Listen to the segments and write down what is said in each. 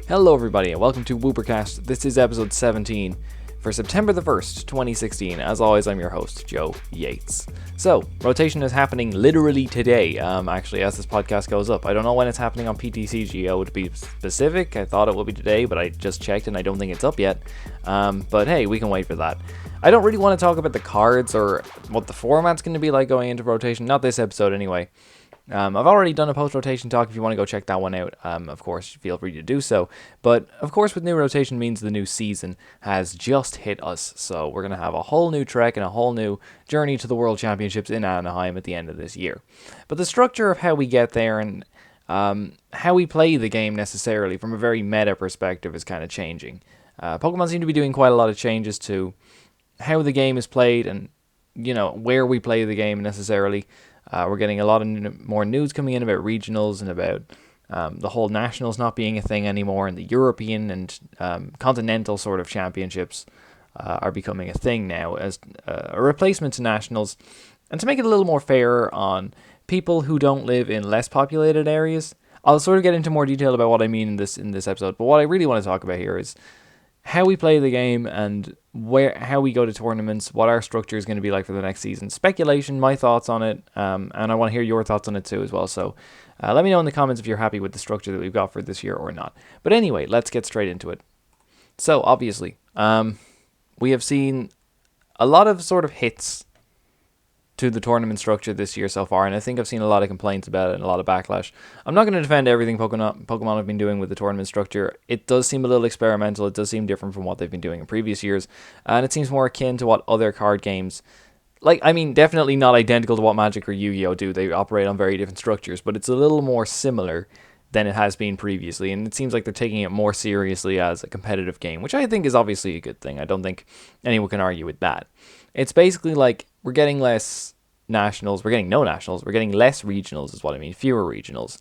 Hello everybody and welcome to Woopercast. This is episode 17 for September the 1st, 2016. As always, I'm your host, Joe Yates. So, rotation is happening literally today, actually, as this podcast goes up. I don't know when it's happening on PTCGO to be specific. I thought it would be today, but I just checked and I don't think it's up yet. But hey, we can wait for that. I don't really want to talk about the cards or what the format's going to be like going into rotation. Not this episode anyway. I've already done a post-rotation talk. If you want to go check that one out, of course, feel free to do so. But, of course, with new rotation means the new season has just hit us. So we're going to have a whole new trek and a whole new journey to the World Championships in Anaheim at the end of this year. But the structure of how we get there and how we play the game necessarily from a very meta perspective is kind of changing. Pokemon seem to be doing quite a lot of changes to how the game is played and, where we play the game necessarily. We're getting a lot of more news coming in about regionals and about the whole nationals not being a thing anymore, and the European and continental sort of championships are becoming a thing now as a replacement to nationals, and to make it a little more fair on people who don't live in less populated areas. I'll sort of get into more detail about what I mean in this episode, but what I really want to talk about here is how we play the game and how we go to tournaments, what our structure is going to be like for the next season. Speculation, my thoughts on it, and I want to hear your thoughts on it too as well. So let me know in the comments if you're happy with the structure that we've got for this year or not. But anyway, let's get straight into it. So obviously, we have seen a lot of sort of hits to the tournament structure this year so far, and I think I've seen a lot of complaints about it and a lot of backlash. I'm not going to defend everything Pokemon have been doing with the tournament structure. It does seem a little experimental. It does seem different from what they've been doing in previous years, and it seems more akin to what other card games, definitely not identical to what Magic or Yu-Gi-Oh do. They operate on very different structures, but it's a little more similar than it has been previously, and it seems like they're taking it more seriously as a competitive game, which I think is obviously a good thing. I don't think anyone can argue with that. It's basically like we're getting less nationals, we're getting no nationals, we're getting less regionals is what I mean, fewer regionals.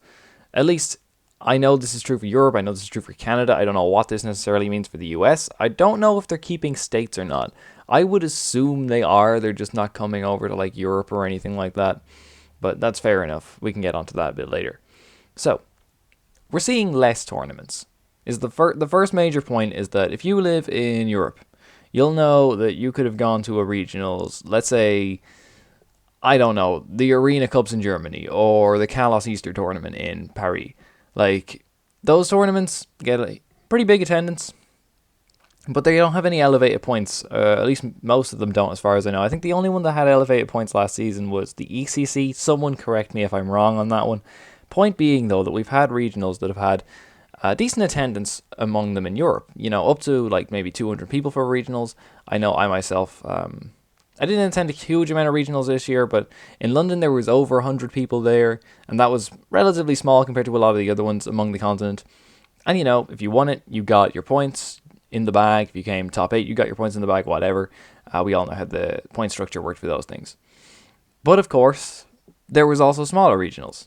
At least I know this is true for Europe, I know this is true for Canada, I don't know what this necessarily means for the US. I don't know if they're keeping states or not. I would assume they are, they're just not coming over to like Europe or anything like that. But that's fair enough, we can get onto that a bit later. So, we're seeing less tournaments. The first major point is that if you live in Europe, you'll know that you could have gone to a regionals, let's say, I don't know, the Arena Cups in Germany or the Kalos Easter tournament in Paris. Like, those tournaments get a pretty big attendance, but they don't have any elevated points. At least most of them don't, as far as I know. I think the only one that had elevated points last season was the ECC. Someone correct me if I'm wrong on that one. Point being, though, that we've had regionals that have had decent attendance among them in Europe. Up to like maybe 200 people for regionals. I know I myself, I didn't attend a huge amount of regionals this year, but in London there was over 100 people there, and that was relatively small compared to a lot of the other ones among the continent. And if you won it, you got your points in the bag. If you came top 8, you got your points in the bag, whatever. We all know how the point structure worked for those things. But of course, there was also smaller regionals.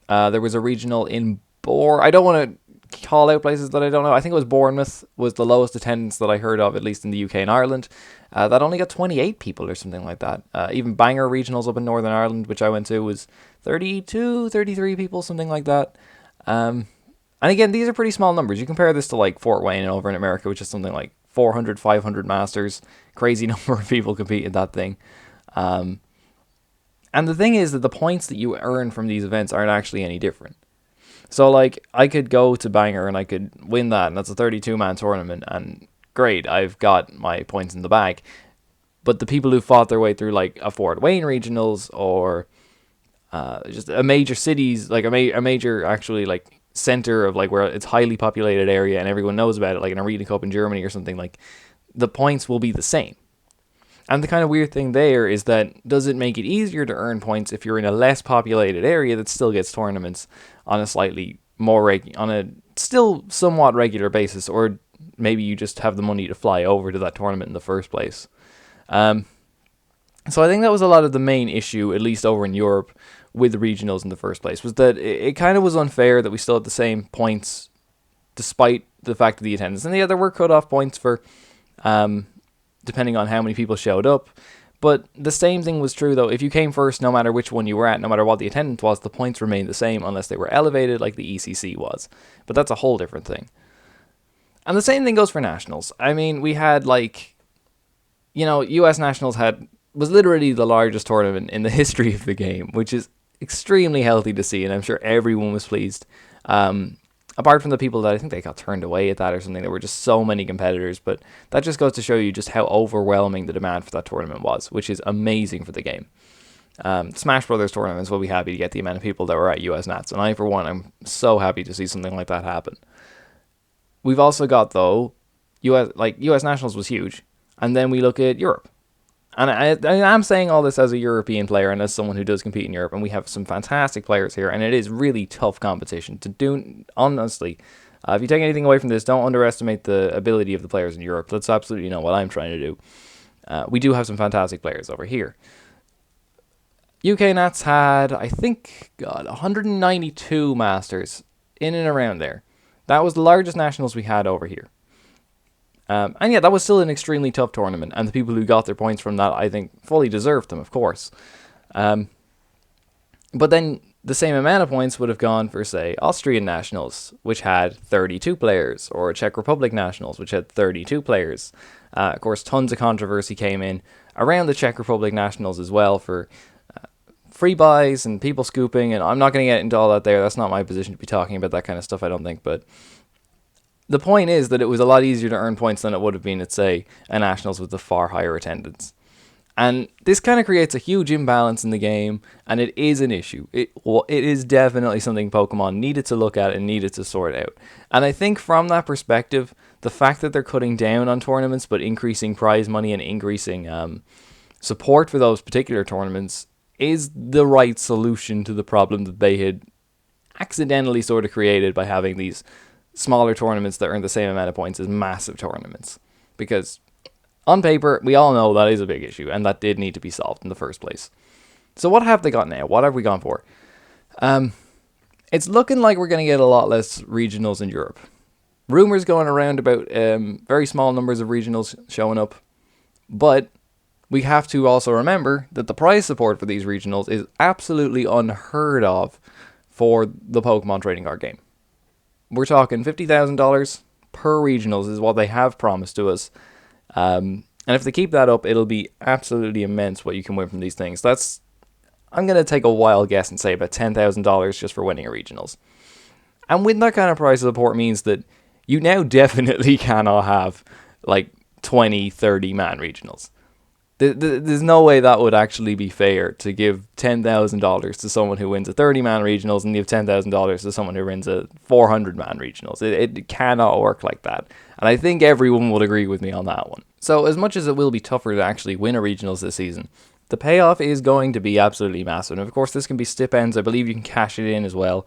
There was a regional in I don't want to call out places that I don't know. I think it was Bournemouth was the lowest attendance that I heard of, at least in the UK and Ireland. That only got 28 people or something like that. Even Bangor regionals up in Northern Ireland, which I went to, was 32, 33 people, something like that. And again, these are pretty small numbers. You compare this to like Fort Wayne over in America, which is something like 400, 500 masters. Crazy number of people compete in that thing. And the thing is that the points that you earn from these events aren't actually any different. So, like, I could go to Bangor and I could win that, and that's a 32-man tournament, and great, I've got my points in the bag. But the people who fought their way through, like, a Fort Wayne regionals, or just a major cities, like a major, actually, like, center of, like, where it's highly populated area and everyone knows about it, like an Arena Cup in Germany or something, like, the points will be the same. And the kind of weird thing there is that, does it make it easier to earn points if you're in a less populated area that still gets tournaments on a slightly more on a still somewhat regular basis, or maybe you just have the money to fly over to that tournament in the first place? So I think that was a lot of the main issue, at least over in Europe, with the regionals in the first place, was that it kind of was unfair that we still had the same points despite the fact of the attendance. And yeah, there were cut-off points for depending on how many people showed up. But the same thing was true, though. If you came first, no matter which one you were at, no matter what the attendance was, the points remained the same unless they were elevated like the ECC was. But that's a whole different thing. And the same thing goes for nationals. I mean, we had US Nationals was literally the largest tournament in the history of the game, which is extremely healthy to see, and I'm sure everyone was pleased. Apart from the people that I think they got turned away at that or something, there were just so many competitors, but that just goes to show you just how overwhelming the demand for that tournament was, which is amazing for the game. Smash Brothers tournaments will be happy to get the amount of people that were at US Nats, and I, for one, I'm so happy to see something like that happen. We've also got, though, US Nationals was huge, and then we look at Europe. And I'm saying all this as a European player and as someone who does compete in Europe, and we have some fantastic players here, and it is really tough competition to do. Honestly, if you take anything away from this, don't underestimate the ability of the players in Europe. That's absolutely not what I'm trying to do. We do have some fantastic players over here. UK Nats had, I think, 192 Masters in and around there. That was the largest nationals we had over here. And yeah, that was still an extremely tough tournament, and the people who got their points from that, I think, fully deserved them, of course. But then the same amount of points would have gone for, say, Austrian Nationals, which had 32 players, or Czech Republic Nationals, which had 32 players. Of course, tons of controversy came in around the Czech Republic Nationals as well for free buys and people scooping, and I'm not going to get into all that there. That's not my position to be talking about that kind of stuff, I don't think, but the point is that it was a lot easier to earn points than it would have been at, say, a Nationals with a far higher attendance. And this kind of creates a huge imbalance in the game, and it is an issue. It is definitely something Pokemon needed to look at and needed to sort out. And I think from that perspective, the fact that they're cutting down on tournaments but increasing prize money and increasing support for those particular tournaments is the right solution to the problem that they had accidentally sort of created by having these smaller tournaments that earn the same amount of points as massive tournaments. Because on paper, we all know that is a big issue, and that did need to be solved in the first place. So what have they got now? What have we gone for? It's looking like we're going to get a lot less regionals in Europe. Rumours going around about very small numbers of regionals showing up, but we have to also remember that the prize support for these regionals is absolutely unheard of for the Pokemon trading card game. We're talking $50,000 per regionals is what they have promised to us. And if they keep that up, it'll be absolutely immense what you can win from these things. I'm going to take a wild guess and say about $10,000 just for winning a regionals. And with that kind of prize support means that you now definitely cannot have like 20, 30 man regionals. There's no way that would actually be fair to give $10,000 to someone who wins a 30-man regionals and give $10,000 to someone who wins a 400-man regionals. It cannot work like that. And I think everyone would agree with me on that one. So as much as it will be tougher to actually win a regionals this season, the payoff is going to be absolutely massive. And of course, this can be stipends. I believe you can cash it in as well,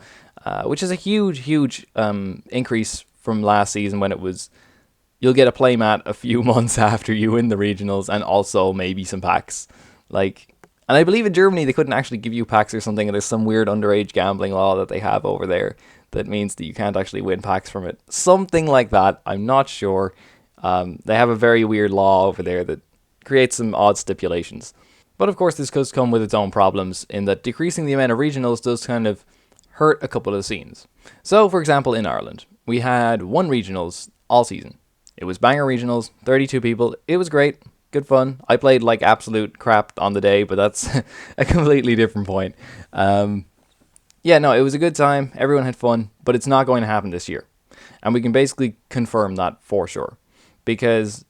which is a huge increase from last season when it was you'll get a playmat a few months after you win the regionals, and also maybe some packs. And I believe in Germany they couldn't actually give you packs or something, and there's some weird underage gambling law that they have over there that means that you can't actually win packs from it. Something like that, I'm not sure. They have a very weird law over there that creates some odd stipulations. But of course this does come with its own problems in that decreasing the amount of regionals does kind of hurt a couple of scenes. So for example in Ireland, we had one regionals all season. It was banger regionals, 32 people. It was great, good fun. I played like absolute crap on the day, but that's a completely different point. It was a good time. Everyone had fun, but it's not going to happen this year. And we can basically confirm that for sure. Because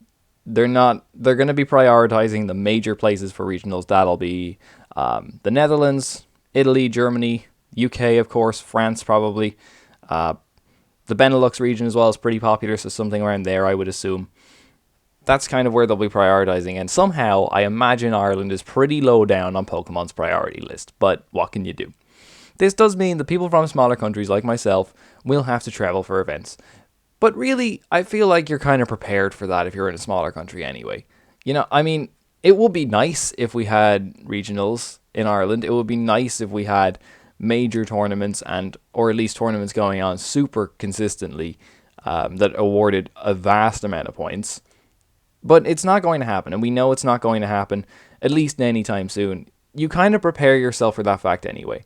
they're going to be prioritizing the major places for regionals. That'll be the Netherlands, Italy, Germany, UK, of course, France probably. The Benelux region as well is pretty popular, so something around there, I would assume. That's kind of where they'll be prioritizing, and somehow I imagine Ireland is pretty low down on Pokemon's priority list, but what can you do? This does mean that people from smaller countries like myself will have to travel for events. But really, I feel like you're kind of prepared for that if you're in a smaller country anyway. It would be nice if we had regionals in Ireland. It would be nice if we had major tournaments or at least tournaments going on super consistently that awarded a vast amount of points. But it's not going to happen, and we know it's not going to happen, at least anytime soon. You kind of prepare yourself for that fact anyway.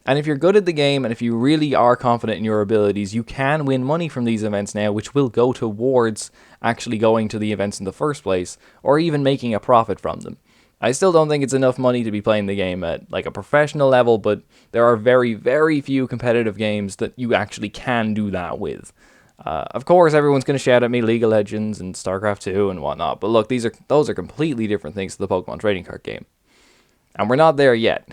And if you're good at the game, and if you really are confident in your abilities, you can win money from these events now, which will go towards actually going to the events in the first place, or even making a profit from them. I still don't think it's enough money to be playing the game at like a professional level, but there are very, very few competitive games that you actually can do that with. Of course, everyone's going to shout at me League of Legends and StarCraft 2 and whatnot, but look, those are completely different things to the Pokemon trading card game. And we're not there yet.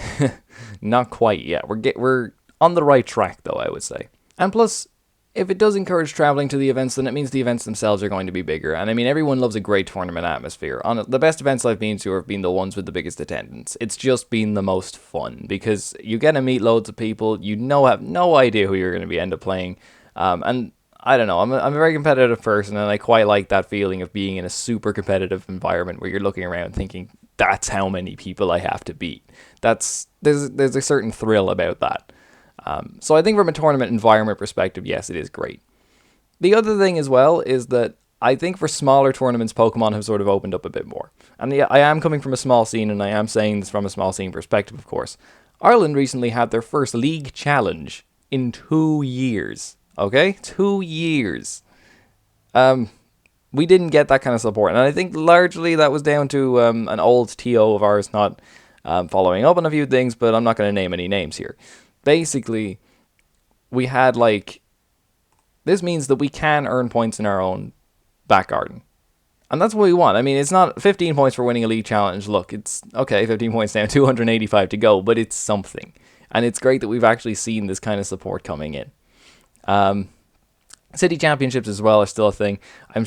Not quite yet. We're on the right track, though, I would say. And plus, if it does encourage traveling to the events, then it means the events themselves are going to be bigger. And I mean, everyone loves a great tournament atmosphere. The best events I've been to have been the ones with the biggest attendance. It's just been the most fun, because you get to meet loads of people. You have no idea who you're going to be end up playing. And I don't know, I'm a very competitive person, and I quite like that feeling of being in a super competitive environment where you're looking around thinking, that's how many people I have to beat. There's a certain thrill about that. So I think from a tournament environment perspective, yes, it is great. The other thing as well is that I think for smaller tournaments, Pokemon have sort of opened up a bit more. And yeah, I am coming from a small scene, and I am saying this from a small scene perspective, of course. Ireland recently had their first league challenge in 2 years. Okay? 2 years. We didn't get that kind of support. And I think largely that was down to an old TO of ours not following up on a few things, but I'm not going to name any names here. Basically, we had this means that we can earn points in our own back garden. And that's what we want. I mean, it's not 15 points for winning a league challenge. Look, it's okay, 15 points down, 285 to go, but it's something. And it's great that we've actually seen this kind of support coming in. City championships as well are still a thing. I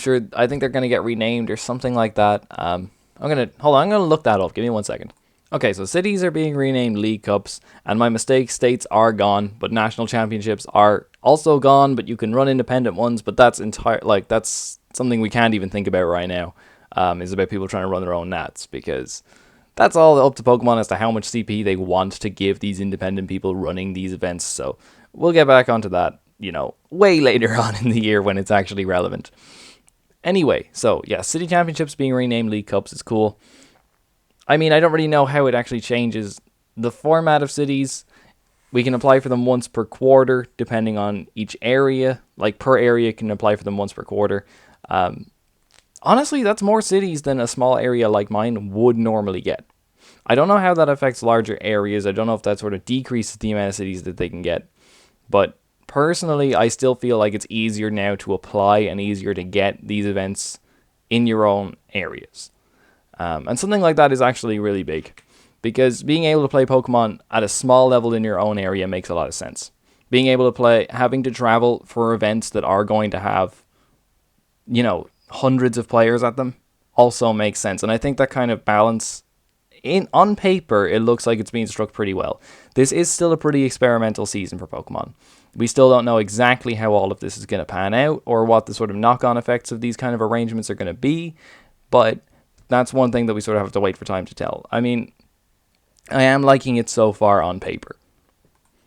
think they're going to get renamed or something like that. I'm going to look that up. Give me 1 second. Okay, so cities are being renamed League Cups, and my mistake, states are gone, but national championships are also gone, but you can run independent ones, but that's that's something we can't even think about right now, is about people trying to run their own nats, because that's all up to Pokemon as to how much CP they want to give these independent people running these events, so we'll get back onto that, way later on in the year when it's actually relevant. Anyway, so yeah, City Championships being renamed League Cups is cool. I mean, I don't really know how it actually changes the format of cities. We can apply for them once per quarter, depending on each area. Like, per area can apply for them once per quarter. Honestly, that's more cities than a small area like mine would normally get. I don't know how that affects larger areas. I don't know if that sort of decreases the amount of cities that they can get. But personally, I still feel like it's easier now to apply and easier to get these events in your own areas. And something like that is actually really big, because being able to play Pokemon at a small level in your own area makes a lot of sense. Being able to play, having to travel for events that are going to have, hundreds of players at them also makes sense. And I think that kind of balance, on paper, it looks like it's being struck pretty well. This is still a pretty experimental season for Pokemon. We still don't know exactly how all of this is going to pan out, or what the sort of knock-on effects of these kind of arrangements are going to be, but that's one thing that we sort of have to wait for time to tell. I mean, I am liking it so far on paper.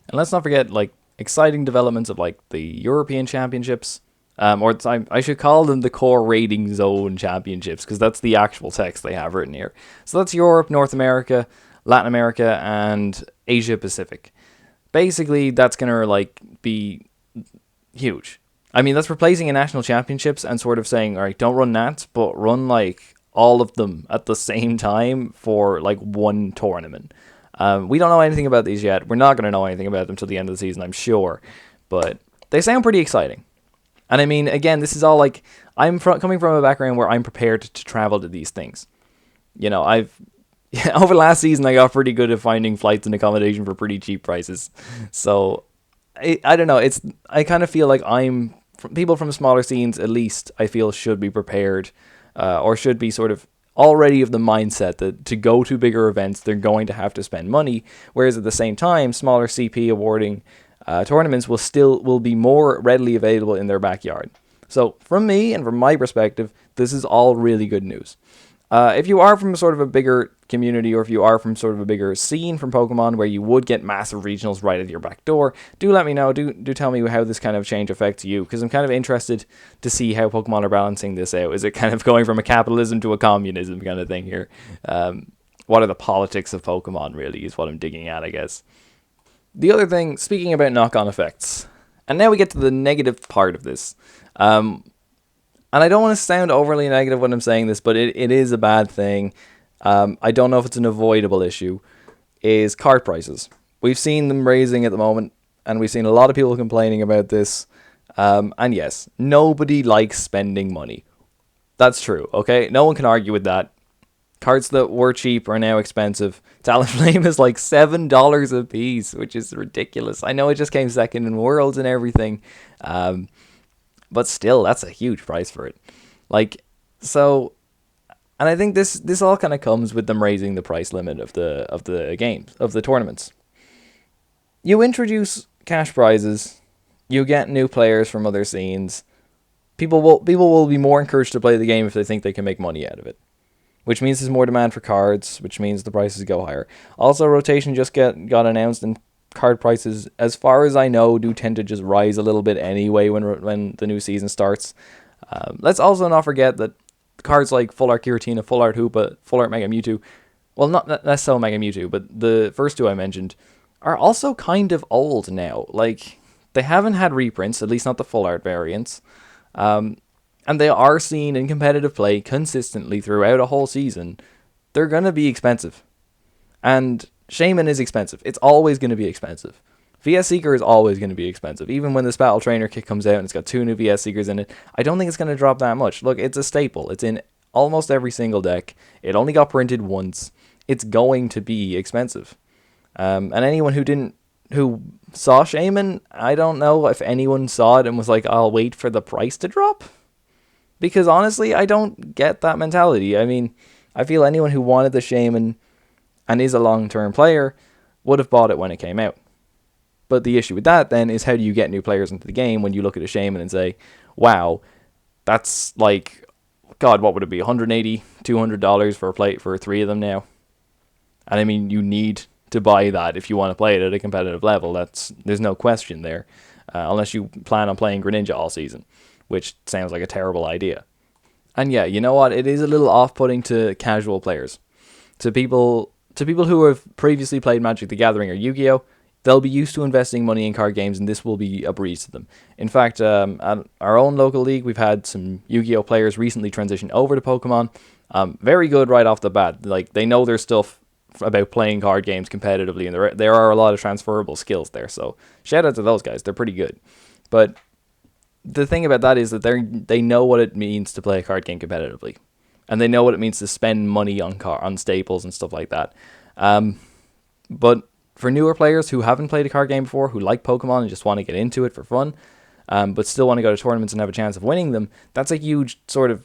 And let's not forget, exciting developments of, the European Championships. I should call them the Core Rating Zone Championships, because that's the actual text they have written here. So that's Europe, North America, Latin America, and Asia Pacific. Basically, that's going to, be huge. I mean, that's replacing a national championships and sort of saying, all right, don't run Nats, but run, all of them at the same time for one tournament. We don't know anything about these yet. We're not going to know anything about them till the end of the season, I'm sure. But they sound pretty exciting. And I mean, again, this is all coming from a background where I'm prepared to travel to these things. Over last season, I got pretty good at finding flights and accommodation for pretty cheap prices. So I don't know. I kind of feel like people from smaller scenes, at least, I feel should be prepared. Or should be sort of already of the mindset that to go to bigger events, they're going to have to spend money. Whereas at the same time, smaller CP awarding tournaments will be more readily available in their backyard. So from me and from my perspective, this is all really good news. If you are from sort of a bigger community, or if you are from sort of a bigger scene from Pokemon where you would get massive regionals right at your back door, do let me know. Do tell me how this kind of change affects you, because I'm kind of interested to see how Pokemon are balancing this out. Is it kind of going from a capitalism to a communism kind of thing here? What are the politics of Pokemon, really, is what I'm digging at, I guess. The other thing, speaking about knock-on effects, and now we get to the negative part of this. And I don't want to sound overly negative when I'm saying this, but it is a bad thing. I don't know if it's an avoidable issue, is card prices. We've seen them raising at the moment, and we've seen a lot of people complaining about this. And yes, nobody likes spending money. That's true, okay? No one can argue with that. Cards that were cheap are now expensive. Talonflame is like $7 a piece, which is ridiculous. I know it just came second in Worlds and everything. But still, that's a huge price for it. Like, so, and I think this all kind of comes with them raising the price limit of the games, of the tournaments. You introduce cash prizes, you get new players from other scenes. People will be more encouraged to play the game if they think they can make money out of it, which means there's more demand for cards, which means the prices go higher. Also, rotation just got announced, and card prices, as far as I know, do tend to just rise a little bit anyway when the new season starts. Let's also not forget that cards like Full Art Giratina, Full Art Hoopa, Full Art Mega Mewtwo, well, not necessarily Mega Mewtwo, but the first two I mentioned, are also kind of old now. Like, they haven't had reprints, at least not the Full Art variants. And they are seen in competitive play consistently throughout a whole season. They're going to be expensive. And Shaman is expensive. It's always going to be expensive. VS Seeker is always going to be expensive. Even when this Battle Trainer kit comes out and it's got 2 new VS Seekers in it, I don't think it's going to drop that much. Look, it's a staple. It's in almost every single deck. It only got printed once. It's going to be expensive. And anyone who saw Shaman, I don't know if anyone saw it and was like, I'll wait for the price to drop. Because honestly, I don't get that mentality. I mean, I feel anyone who wanted the Shaman and is a long-term player would have bought it when it came out. But the issue with that then is, how do you get new players into the game when you look at a Shaman and say, wow, that's like, God, what would it be, $180, $200 for 3 of them now? And I mean, you need to buy that if you want to play it at a competitive level. There's no question there, unless you plan on playing Greninja all season, which sounds like a terrible idea. And yeah, you know what? It is a little off-putting to casual players. To people who have previously played Magic the Gathering or Yu-Gi-Oh!, they'll be used to investing money in card games, and this will be a breeze to them. In fact, at our own local league, we've had some Yu-Gi-Oh! Players recently transition over to Pokemon. Very good right off the bat. Like, they know their stuff about playing card games competitively, and there are a lot of transferable skills there. So shout out to those guys. They're pretty good. But the thing about that is that they know what it means to play a card game competitively. And they know what it means to spend money on staples and stuff like that. But for newer players who haven't played a card game before, who like Pokemon and just want to get into it for fun, but still want to go to tournaments and have a chance of winning them, that's a huge sort of...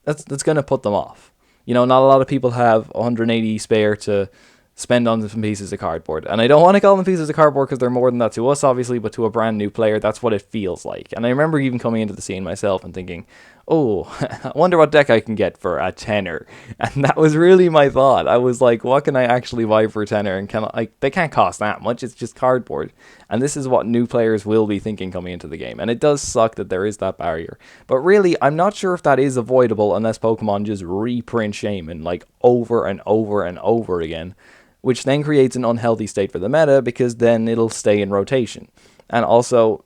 That's going to put them off. You know, not a lot of people have 180 spare to spend on some pieces of cardboard. And I don't want to call them pieces of cardboard because they're more than that to us, obviously, but to a brand new player, that's what it feels like. And I remember even coming into the scene myself and thinking, oh, I wonder what deck I can get for a tenner. And that was really my thought. I was like, what can I actually buy for a tenner? And they can't cost that much. It's just cardboard. And this is what new players will be thinking coming into the game. And it does suck that there is that barrier. But really, I'm not sure if that is avoidable unless Pokemon just reprint Shaman like over and over and over again, which then creates an unhealthy state for the meta, because then it'll stay in rotation. And also,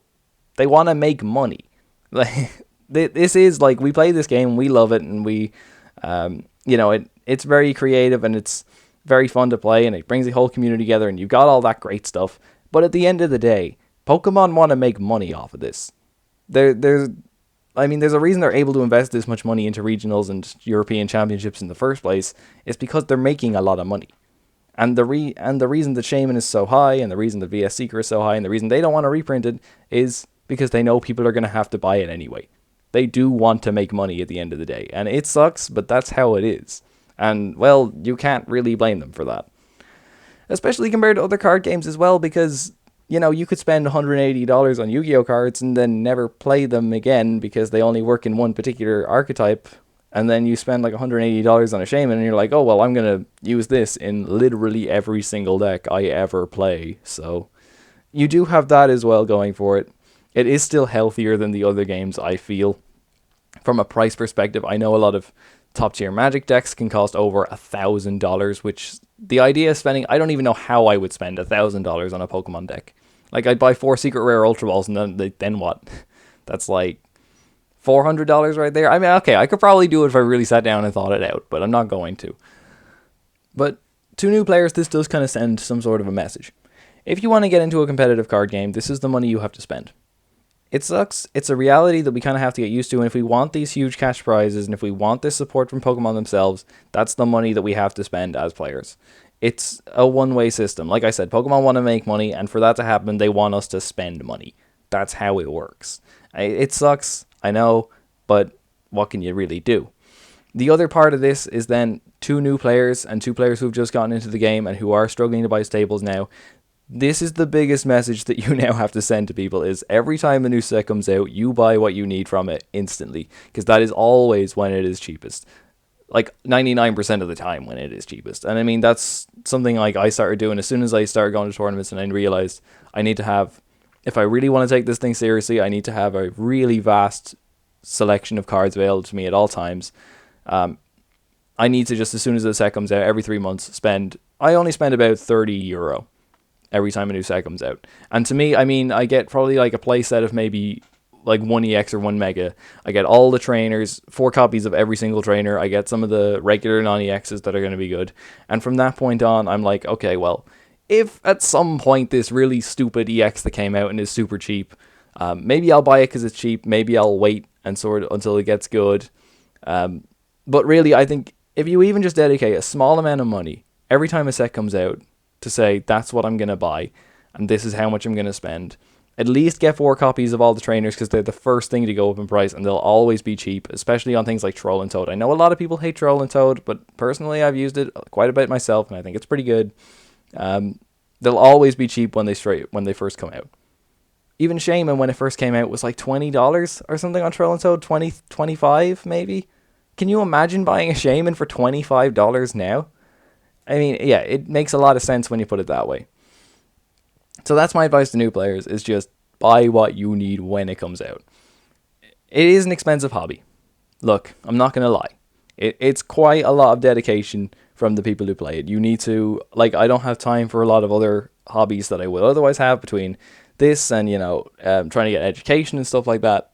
they want to make money. Like, this is like, we play this game, we love it, and we, it's very creative and it's very fun to play, and it brings the whole community together, and you've got all that great stuff. But at the end of the day, Pokemon want to make money off of this. There's a reason they're able to invest this much money into regionals and European championships in the first place. It's because they're making a lot of money. And the reason that Shaman is so high, and the reason that VS Seeker is so high, and the reason they don't want to reprint it is because they know people are going to have to buy it anyway. They do want to make money at the end of the day. And it sucks, but that's how it is. And, well, you can't really blame them for that. Especially compared to other card games as well, because, you know, you could spend $180 on Yu-Gi-Oh! Cards and then never play them again because they only work in one particular archetype. And then you spend like $180 on a Shaman, and you're like, oh, well, I'm going to use this in literally every single deck I ever play. So you do have that as well going for it. It is still healthier than the other games, I feel. From a price perspective, I know a lot of top tier Magic decks can cost over $1,000, which the idea of spending, I don't even know how I would spend $1,000 on a Pokemon deck. Like, I'd buy 4 secret rare Ultra Balls, and then what? That's like $400 right there. I mean, okay, I could probably do it if I really sat down and thought it out, but I'm not going to. But to new players, this does kind of send some sort of a message. If you want to get into a competitive card game, this is the money you have to spend. It sucks. It's a reality that we kind of have to get used to, and if we want these huge cash prizes, and if we want this support from Pokemon themselves, that's the money that we have to spend as players. It's a one-way system. Like I said, Pokemon want to make money, and for that to happen, they want us to spend money. That's how it works. It sucks, I know, but what can you really do? The other part of this is then 2 new players, and 2 players who've just gotten into the game and who are struggling to buy staples now. This is the biggest message that you now have to send to people, is every time a new set comes out, you buy what you need from it instantly, because that is always when it is cheapest. Like 99% of the time when it is cheapest. And I mean, that's something like I started doing as soon as I started going to tournaments, and I realized I need to have, if I really want to take this thing seriously, I need to have a really vast selection of cards available to me at all times. I need to just, as soon as the set comes out, every 3 months, I only spend about €30 every time a new set comes out. And to me, I mean, I get probably like a play set of maybe like 1 EX or 1 Mega. I get all the trainers, 4 copies of every single trainer. I get some of the regular non-EXs that are going to be good. And from that point on, I'm like, okay, well, if at some point this really stupid EX that came out and is super cheap, maybe I'll buy it because it's cheap. Maybe I'll wait and sort of until it gets good. But really, I think if you even just dedicate a small amount of money every time a set comes out to say, that's what I'm going to buy, and this is how much I'm going to spend, at least get 4 copies of all the trainers, because they're the first thing to go up in price, and they'll always be cheap, especially on things like Troll and Toad. I know a lot of people hate Troll and Toad, but personally I've used it quite a bit myself, and I think it's pretty good. They'll always be cheap when they first come out. Even Shaman, when it first came out, was like $20 or something on Troll and Toad, 20, 25 maybe? Can you imagine buying a Shaman for $25 now? I mean, yeah, it makes a lot of sense when you put it that way. So that's my advice to new players, is just buy what you need when it comes out. It is an expensive hobby. Look, I'm not going to lie. It's quite a lot of dedication from the people who play it. You need to, like, I don't have time for a lot of other hobbies that I would otherwise have between this and, trying to get education and stuff like that.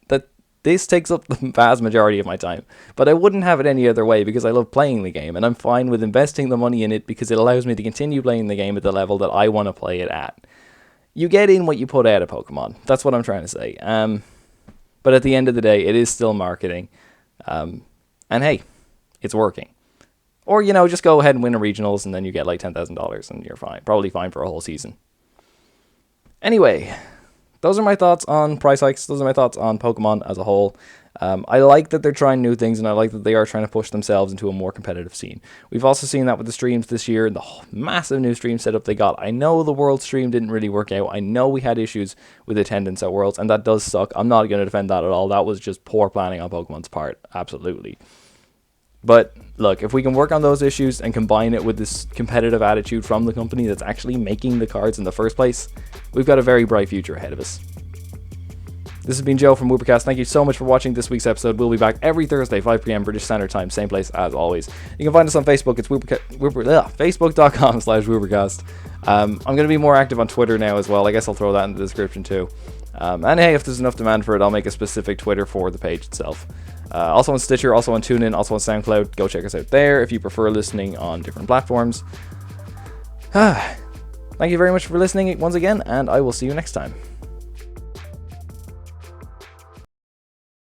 This takes up the vast majority of my time, but I wouldn't have it any other way, because I love playing the game, and I'm fine with investing the money in it because it allows me to continue playing the game at the level that I want to play it at. You get in what you put out of Pokemon. That's what I'm trying to say. But at the end of the day, it is still marketing. And hey, it's working. Or, just go ahead and win a regionals, and then you get like $10,000 and you're fine. Probably fine for a whole season. Anyway, those are my thoughts on price hikes. Those are my thoughts on Pokemon as a whole. I like that they're trying new things, and I like that they are trying to push themselves into a more competitive scene. We've also seen that with the streams this year, the massive new stream setup they got. I know the World stream didn't really work out. I know we had issues with attendance at Worlds, and that does suck. I'm not going to defend that at all. That was just poor planning on Pokemon's part. Absolutely. But look, if we can work on those issues and combine it with this competitive attitude from the company that's actually making the cards in the first place, we've got a very bright future ahead of us. This has been Joe from Woopercast. Thank you so much for watching this week's episode. We'll be back every Thursday, 5 p.m. British Standard Time, same place as always. You can find us on Facebook. It's facebook.com/Woopercast. I'm going to be more active on Twitter now as well. I guess I'll throw that in the description too. And hey, if there's enough demand for it, I'll make a specific Twitter for the page itself. Also on Stitcher, also on TuneIn, also on SoundCloud. Go check us out there if you prefer listening on different platforms. Thank you very much for listening once again, and I will see you next time.